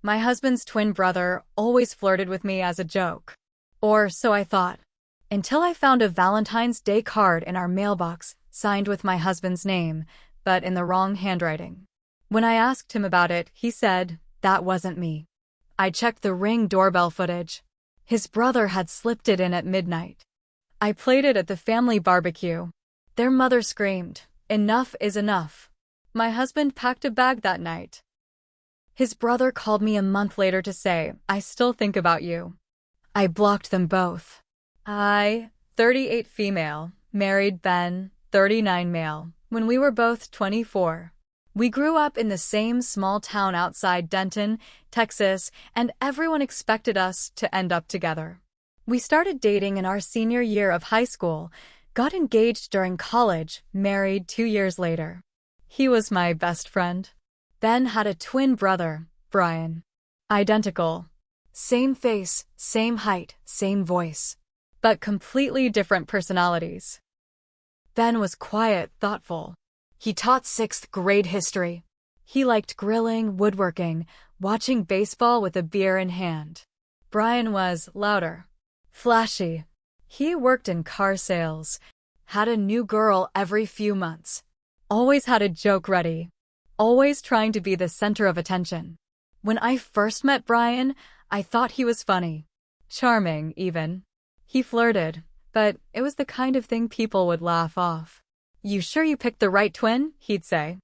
My husband's twin brother always flirted with me as a joke. Or so I thought. Until I found a Valentine's Day card in our mailbox, signed with my husband's name, but in the wrong handwriting. When I asked him about it, he said, that wasn't me. I checked the Ring doorbell footage. His brother had slipped it in at midnight. I played it at the family barbecue. Their mother screamed, enough is enough. My husband packed a bag that night. His brother called me a month later to say, I still think about you. I blocked them both. I, 38 female, married Ben, 39 male, when we were both 24. We grew up in the same small town outside Denton, Texas, and everyone expected us to end up together. We started dating in our senior year of high school, got engaged during college, married 2 years later. He was my best friend. Ben had a twin brother, Brian. Identical. Same face, same height, same voice. But completely different personalities. Ben was quiet, thoughtful. He taught 6th grade history. He liked grilling, woodworking, watching baseball with a beer in hand. Brian was louder, flashy. He worked in car sales, had a new girl every few months, always had a joke ready, always trying to be the center of attention. When I first met Brian, I thought he was funny, charming even. He flirted, but it was the kind of thing people would laugh off. You sure you picked the right twin? He'd say.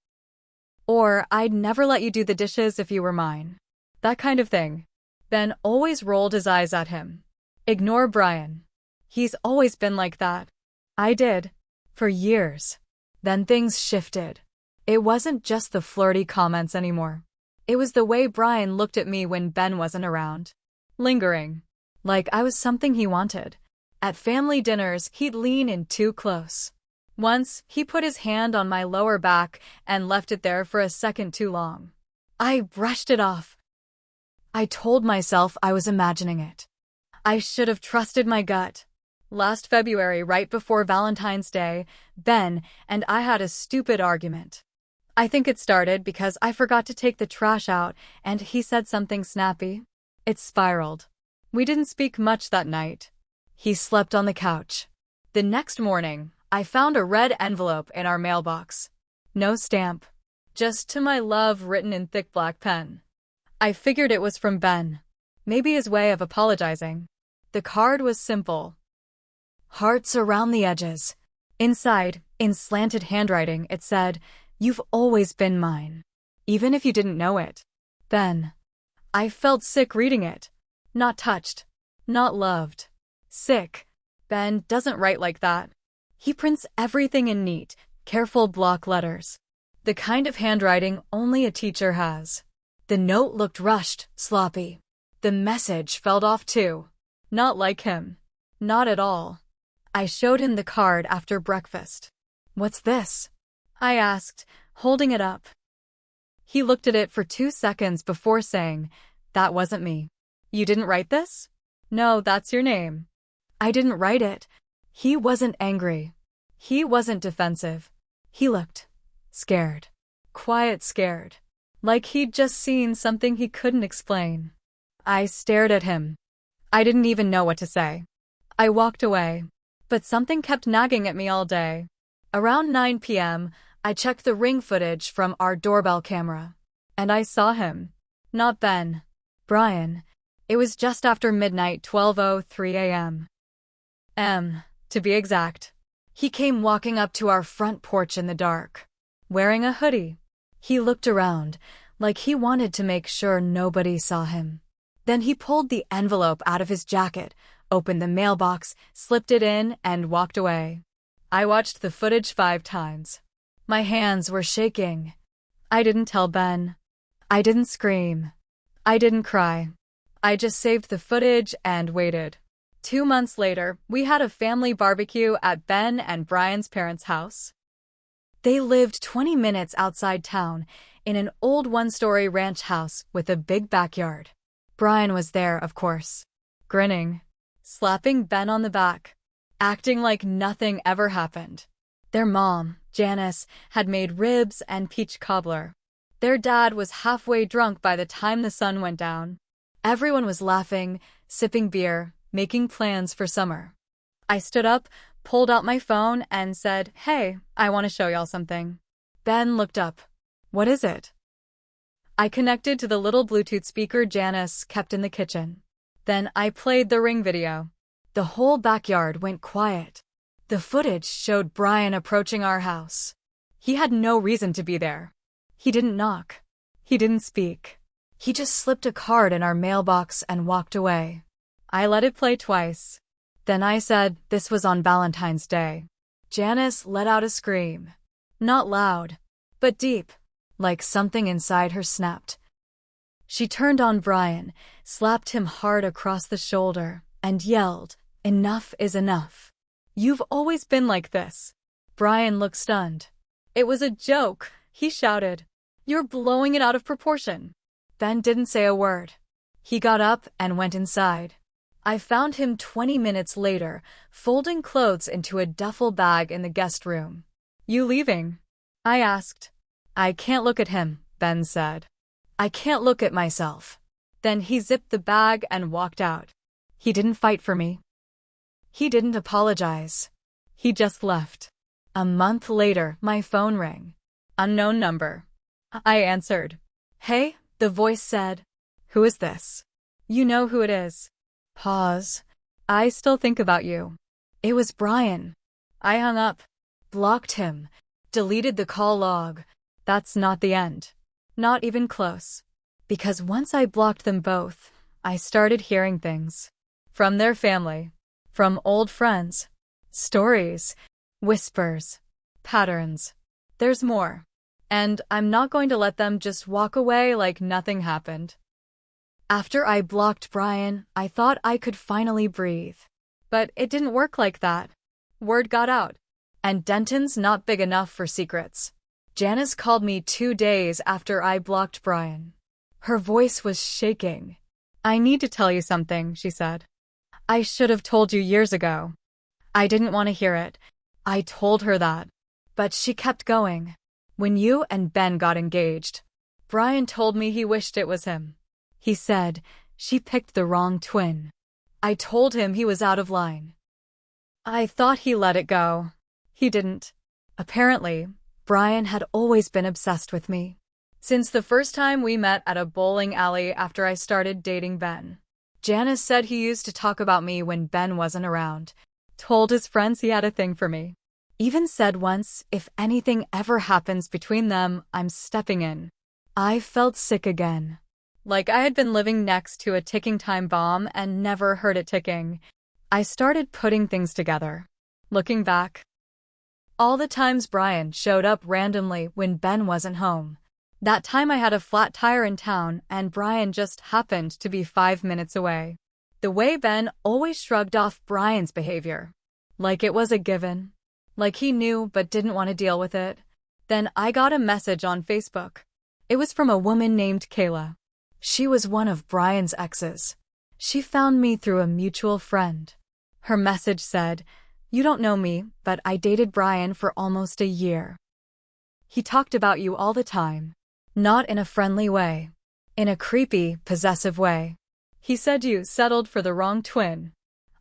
Or, I'd never let you do the dishes if you were mine. That kind of thing. Ben always rolled his eyes at him. Ignore Brian. He's always been like that. I did. For years. Then things shifted. It wasn't just the flirty comments anymore. It was the way Brian looked at me when Ben wasn't around. Lingering. Like I was something he wanted. At family dinners, he'd lean in too close. Once, he put his hand on my lower back and left it there for a second too long. I brushed it off. I told myself I was imagining it. I should have trusted my gut. Last February, right before Valentine's Day, Ben and I had a stupid argument. I think it started because I forgot to take the trash out and he said something snappy. It spiraled. We didn't speak much that night. He slept on the couch. The next morning, I found a red envelope in our mailbox. No stamp. Just to my love written in thick black pen. I figured it was from Ben. Maybe his way of apologizing. The card was simple. Hearts around the edges. Inside, in slanted handwriting, it said, You've always been mine. Even if you didn't know it. Ben. I felt sick reading it. Not touched. Not loved. Sick. Ben doesn't write like that. He prints everything in neat, careful block letters. The kind of handwriting only a teacher has. The note looked rushed, sloppy. The message felt off too. Not like him. Not at all. I showed him the card after breakfast. What's this? I asked, holding it up. He looked at it for 2 seconds before saying, That wasn't me. You didn't write this? No, that's your name. I didn't write it. He wasn't angry. He wasn't defensive. He looked scared. Quiet scared. Like he'd just seen something he couldn't explain. I stared at him. I didn't even know what to say. I walked away. But something kept nagging at me all day. Around 9 p.m., I checked the Ring footage from our doorbell camera. And I saw him. Not Ben. Brian. It was just after midnight, 12:03 a.m. To be exact. He came walking up to our front porch in the dark. Wearing a hoodie. He looked around, like he wanted to make sure nobody saw him. Then he pulled the envelope out of his jacket, opened the mailbox, slipped it in, and walked away. I watched the footage 5 times. My hands were shaking. I didn't tell Ben. I didn't scream. I didn't cry. I just saved the footage and waited. 2 months later, we had a family barbecue at Ben and Brian's parents' house. They lived 20 minutes outside town, in an old one-story ranch house with a big backyard. Brian was there, of course. Grinning. Slapping Ben on the back. Acting like nothing ever happened. Their mom, Janice, had made ribs and peach cobbler. Their dad was halfway drunk by the time the sun went down. Everyone was laughing, sipping beer, making plans for summer. I stood up, pulled out my phone, and said, "Hey, I want to show y'all something." Ben looked up. "What is it?" I connected to the little Bluetooth speaker Janice kept in the kitchen. Then I played the Ring video. The whole backyard went quiet. The footage showed Brian approaching our house. He had no reason to be there. He didn't knock. He didn't speak. He just slipped a card in our mailbox and walked away. I let it play twice. Then I said this was on Valentine's Day. Janice let out a scream. Not loud, but deep, like something inside her snapped. She turned on Brian, slapped him hard across the shoulder, and yelled, "Enough is enough. You've always been like this." Brian looked stunned. "It was a joke," he shouted. "You're blowing it out of proportion." Ben didn't say a word. He got up and went inside. I found him 20 minutes later, folding clothes into a duffel bag in the guest room. "You leaving?" I asked. "I can't look at him," Ben said. "I can't look at myself." Then he zipped the bag and walked out. He didn't fight for me. He didn't apologize. He just left. A month later, my phone rang. Unknown number. I answered. "Hey," the voice said. "Who is this?" "You know who it is." Pause. "I still think about you." It was Brian. I hung up, blocked him, deleted the call log. That's not the end. Not even close. Because once I blocked them both, I started hearing things. From their family. From old friends. Stories. Whispers. Patterns. There's more. And I'm not going to let them just walk away like nothing happened. After I blocked Brian, I thought I could finally breathe. But it didn't work like that. Word got out. And Denton's not big enough for secrets. Janice called me 2 days after I blocked Brian. Her voice was shaking. "I need to tell you something," she said. "I should have told you years ago." I didn't want to hear it. I told her that. But she kept going. "When you and Ben got engaged, Brian told me he wished it was him. He said she picked the wrong twin. I told him he was out of line." I thought he let it go. He didn't. Apparently, Brian had always been obsessed with me. Since the first time we met at a bowling alley after I started dating Ben. Janice said he used to talk about me when Ben wasn't around. Told his friends he had a thing for me. Even said once, if anything ever happens between them, I'm stepping in. I felt sick again. Like I had been living next to a ticking time bomb and never heard it ticking. I started putting things together. Looking back, all the times Brian showed up randomly when Ben wasn't home. That time I had a flat tire in town and Brian just happened to be 5 minutes away. The way Ben always shrugged off Brian's behavior. Like it was a given. Like he knew but didn't want to deal with it. Then I got a message on Facebook. It was from a woman named Kayla. She was one of Brian's exes. She found me through a mutual friend. Her message said, "You don't know me, but I dated Brian for almost a year. He talked about you all the time. Not in a friendly way. In a creepy, possessive way. He said you settled for the wrong twin.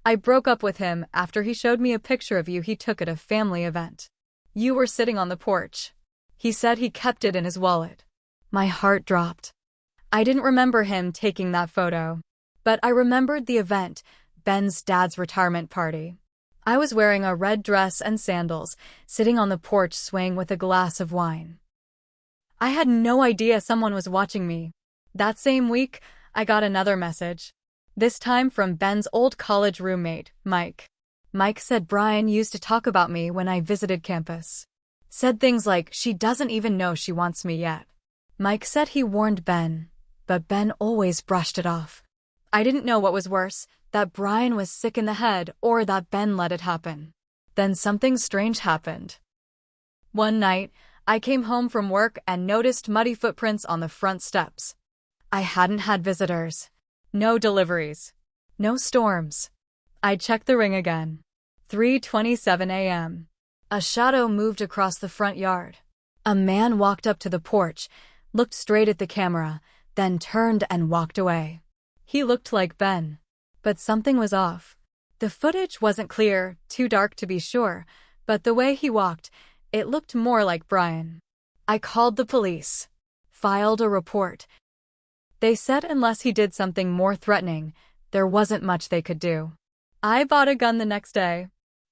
I broke up with him after he showed me a picture of you he took at a family event. You were sitting on the porch. He said he kept it in his wallet." My heart dropped. I didn't remember him taking that photo. But I remembered the event, Ben's dad's retirement party. I was wearing a red dress and sandals, sitting on the porch swaying with a glass of wine. I had no idea someone was watching me. That same week, I got another message. This time from Ben's old college roommate, Mike. Mike said Brian used to talk about me when I visited campus. Said things like, "She doesn't even know she wants me yet." Mike said he warned Ben, but Ben always brushed it off. I didn't know what was worse, that Brian was sick in the head or that Ben let it happen. Then something strange happened. One night, I came home from work and noticed muddy footprints on the front steps. I hadn't had visitors. No deliveries. No storms. I checked the ring again. 3:27 a.m. A shadow moved across the front yard. A man walked up to the porch, looked straight at the camera, then turned and walked away. He looked like Ben. But something was off. The footage wasn't clear, too dark to be sure, but the way he walked, it looked more like Brian. I called the police. Filed a report. They said unless he did something more threatening, there wasn't much they could do. I bought a gun the next day.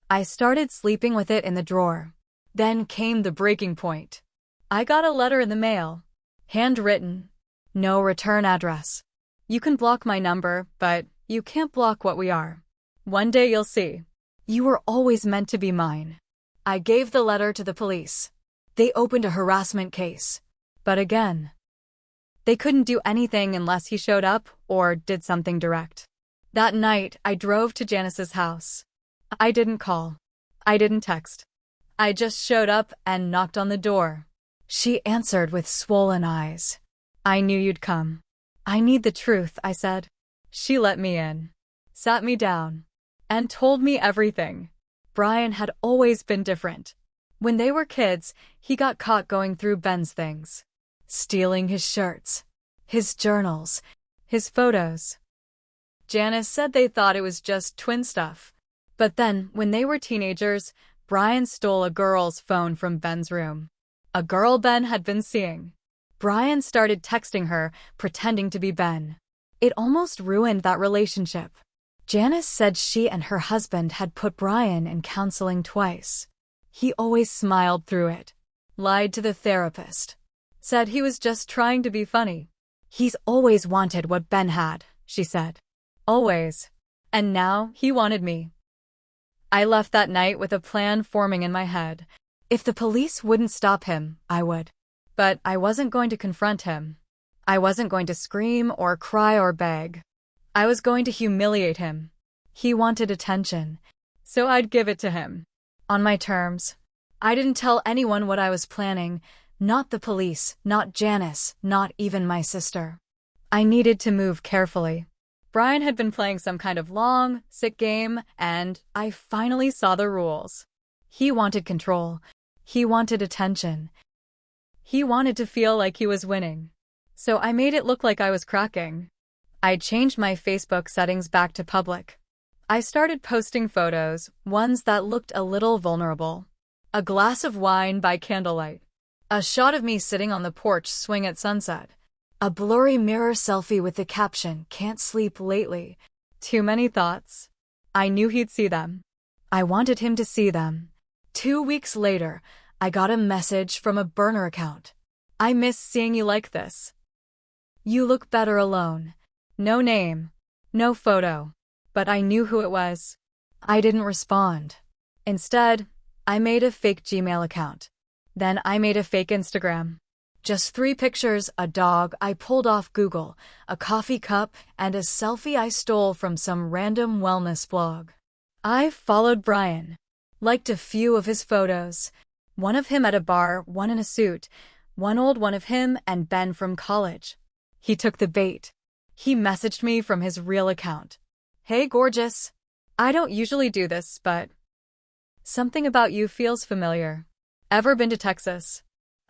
I started sleeping with it in the drawer. Then came the breaking point. I got a letter in the mail. Handwritten. No return address. You can block my number, but you can't block what we are. One day you'll see. You were always meant to be mine. I gave the letter to the police. They opened a harassment case. But again, they couldn't do anything unless he showed up or did something direct. That night, I drove to Janice's house. I didn't call. I didn't text. I just showed up and knocked on the door. She answered with swollen eyes. I knew you'd come. I need the truth, I said. She let me in, sat me down, and told me everything. Brian had always been different. When they were kids, he got caught going through Ben's things. Stealing his shirts, his journals, his photos. Janice said they thought it was just twin stuff. But then, when they were teenagers, Brian stole a girl's phone from Ben's room. A girl Ben had been seeing. Brian started texting her, pretending to be Ben. It almost ruined that relationship. Janice said she and her husband had put Brian in counseling twice. He always smiled through it. Lied to the therapist. Said he was just trying to be funny. He's always wanted what Ben had, she said. Always. And now he wanted me. I left that night with a plan forming in my head. If the police wouldn't stop him, I would. But I wasn't going to confront him. I wasn't going to scream or cry or beg. I was going to humiliate him. He wanted attention, so I'd give it to him. On my terms. I didn't tell anyone what I was planning, not the police, not Janice, not even my sister. I needed to move carefully. Brian had been playing some kind of long, sick game, and I finally saw the rules. He wanted control. He wanted attention. He wanted to feel like he was winning. So I made it look like I was cracking. I changed my Facebook settings back to public. I started posting photos, ones that looked a little vulnerable. A glass of wine by candlelight. A shot of me sitting on the porch swing at sunset. A blurry mirror selfie with the caption, "Can't sleep lately." Too many thoughts. I knew he'd see them. I wanted him to see them. 2 weeks later, I got a message from a burner account. I miss seeing you like this. You look better alone. No name. No photo. But I knew who it was. I didn't respond. Instead, I made a fake Gmail account. Then I made a fake Instagram. Just 3 pictures, a dog I pulled off Google, a coffee cup, and a selfie I stole from some random wellness blog. I followed Brian. Liked a few of his photos. One of him at a bar, one in a suit, one old one of him and Ben from college. He took the bait. He messaged me from his real account. Hey, gorgeous. I don't usually do this, but something about you feels familiar. Ever been to Texas?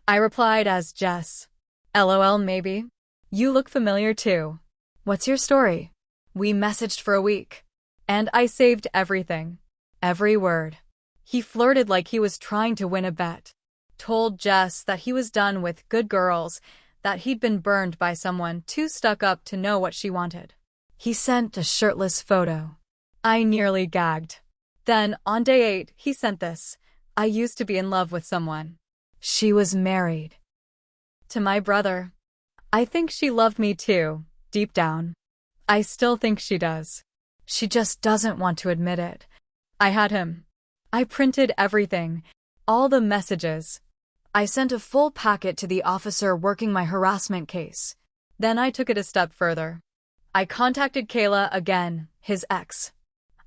I replied as Jess. LOL, maybe. You look familiar too. What's your story? We messaged for a week. And I saved everything. Every word. He flirted like he was trying to win a bet. Told Jess that he was done with good girls, that he'd been burned by someone too stuck up to know what she wanted. He sent a shirtless photo. I nearly gagged. Then, on day 8, he sent this. I used to be in love with someone. She was married. To my brother. I think she loved me too, deep down. I still think she does. She just doesn't want to admit it. I had him. I printed everything, all the messages. I sent a full packet to the officer working my harassment case. Then I took it a step further. I contacted Kayla again, his ex.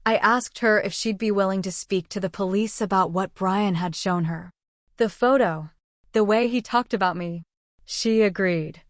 I asked her if she'd be willing to speak to the police about what Brian had shown her. The photo, the way he talked about me. She agreed.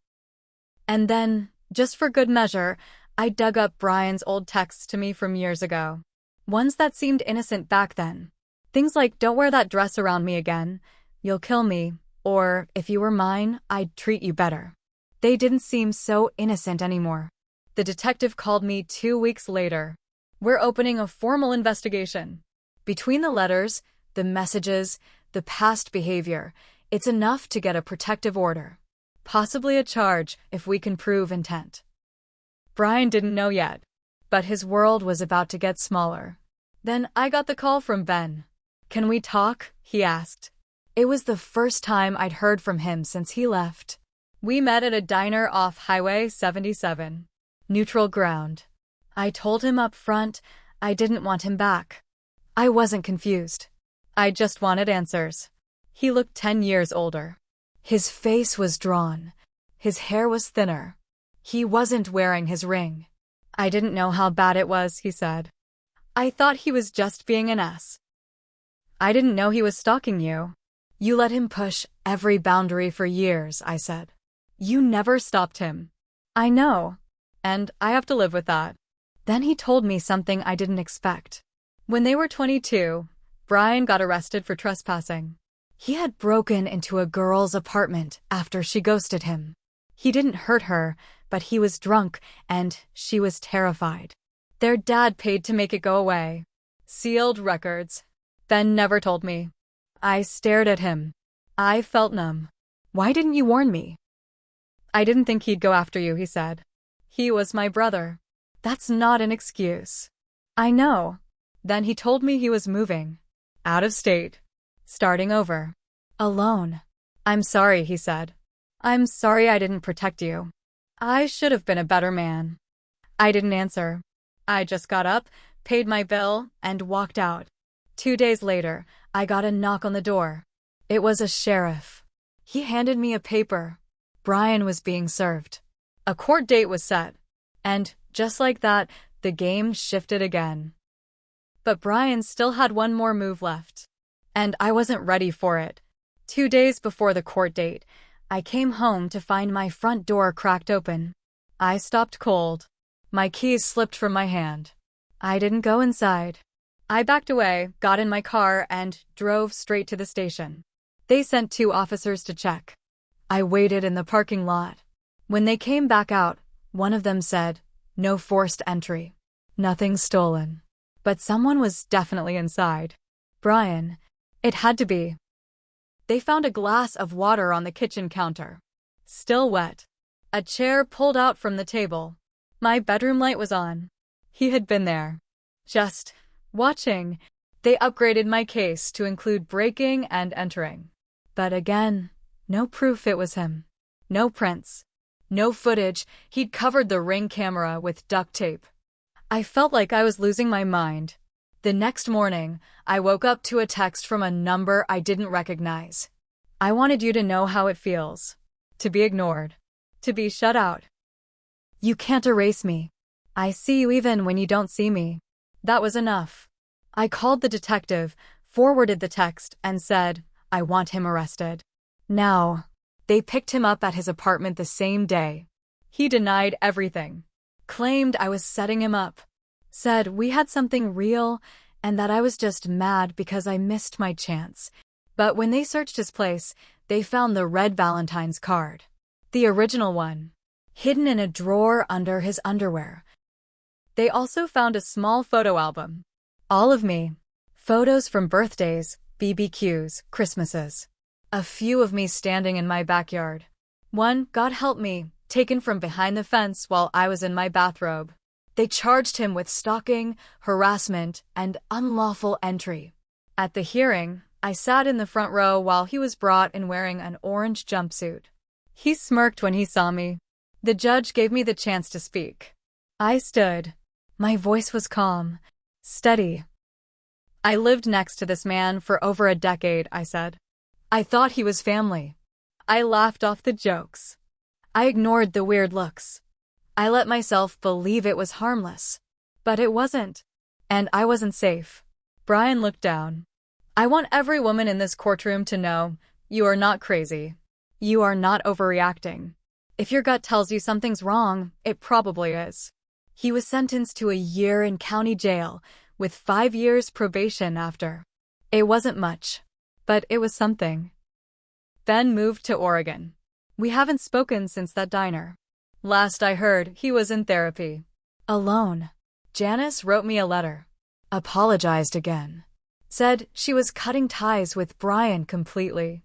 And then, just for good measure, I dug up Brian's old texts to me from years ago. Ones that seemed innocent back then. Things like, "Don't wear that dress around me again. You'll kill me. Or, if you were mine, I'd treat you better. They didn't seem so innocent anymore. The detective called me 2 weeks later. We're opening a formal investigation. Between the letters, the messages, the past behavior, it's enough to get a protective order. Possibly a charge if we can prove intent. Brian didn't know yet, but his world was about to get smaller. Then I got the call from Ben. "Can we talk?" he asked. It was the first time I'd heard from him since he left. We met at a diner off Highway 77. Neutral ground. I told him up front I didn't want him back. I wasn't confused. I just wanted answers. He looked 10 years older. His face was drawn. His hair was thinner. He wasn't wearing his ring. "I didn't know how bad it was," he said. "I thought he was just being an ass." "I didn't know he was stalking you." "You let him push every boundary for years," I said. "You never stopped him." "I know. And I have to live with that." Then he told me something I didn't expect. When they were 22, Brian got arrested for trespassing. He had broken into a girl's apartment after she ghosted him. He didn't hurt her, but he was drunk, and she was terrified. Their dad paid to make it go away. Sealed records. Ben never told me. I stared at him. I felt numb. "Why didn't you warn me?" "I didn't think he'd go after you," he said. "He was my brother." "That's not an excuse." "I know." Then he told me he was moving. Out of state. Starting over. Alone. "I'm sorry," he said. "I'm sorry I didn't protect you. I should have been a better man." I didn't answer. I just got up, paid my bill, and walked out. 2 days later, I got a knock on the door. It was a sheriff. He handed me a paper. Brian was being served. A court date was set. And, just like that, the game shifted again. But Brian still had one more move left. And I wasn't ready for it. 2 days before the court date, I came home to find my front door cracked open. I stopped cold. My keys slipped from my hand. I didn't go inside. I backed away, got in my car, and drove straight to the station. They sent 2 officers to check. I waited in the parking lot. When they came back out, one of them said, "No forced entry. Nothing stolen." But someone was definitely inside. Brian. It had to be. They found a glass of water on the kitchen counter. Still wet. A chair pulled out from the table. My bedroom light was on. He had been there. Just watching. They upgraded my case to include breaking and entering. But again, no proof it was him. No prints. No footage. He'd covered the Ring camera with duct tape. I felt like I was losing my mind. The next morning, I woke up to a text from a number I didn't recognize. "I wanted you to know how it feels. To be ignored. To be shut out. You can't erase me. I see you even when you don't see me." That was enough. I called the detective, forwarded the text, and said, "I want him arrested. Now." They picked him up at his apartment the same day. He denied everything. Claimed I was setting him up. Said we had something real and that I was just mad because I missed my chance. But when they searched his place, they found the red Valentine's card. The original one. Hidden in a drawer under his underwear. They also found a small photo album. All of me. Photos from birthdays, BBQs, Christmases. A few of me standing in my backyard. One, God help me, taken from behind the fence while I was in my bathrobe. They charged him with stalking, harassment, and unlawful entry. At the hearing, I sat in the front row while he was brought in wearing an orange jumpsuit. He smirked when he saw me. The judge gave me the chance to speak. I stood. My voice was calm, steady. "I lived next to this man for over a decade," I said. "I thought he was family." I laughed off the jokes. I ignored the weird looks. I let myself believe it was harmless. But it wasn't. And I wasn't safe. Brian looked down. "I want every woman in this courtroom to know, you are not crazy. You are not overreacting. If your gut tells you something's wrong, it probably is." He was sentenced to a year in county jail, with 5 years probation after. It wasn't much. But it was something. Ben moved to Oregon. We haven't spoken since that diner. Last I heard, he was in therapy. Alone. Janice wrote me a letter. Apologized again. Said she was cutting ties with Brian completely.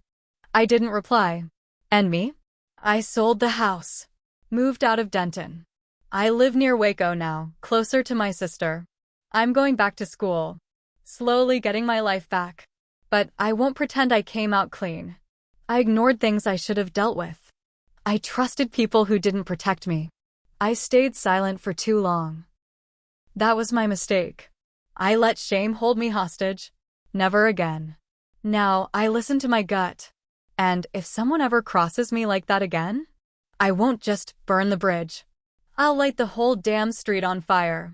I didn't reply. And me? I sold the house. Moved out of Denton. I live near Waco now, closer to my sister. I'm going back to school. Slowly getting my life back. But I won't pretend I came out clean. I ignored things I should have dealt with. I trusted people who didn't protect me. I stayed silent for too long. That was my mistake. I let shame hold me hostage. Never again. Now, I listen to my gut. And if someone ever crosses me like that again, I won't just burn the bridge. I'll light the whole damn street on fire.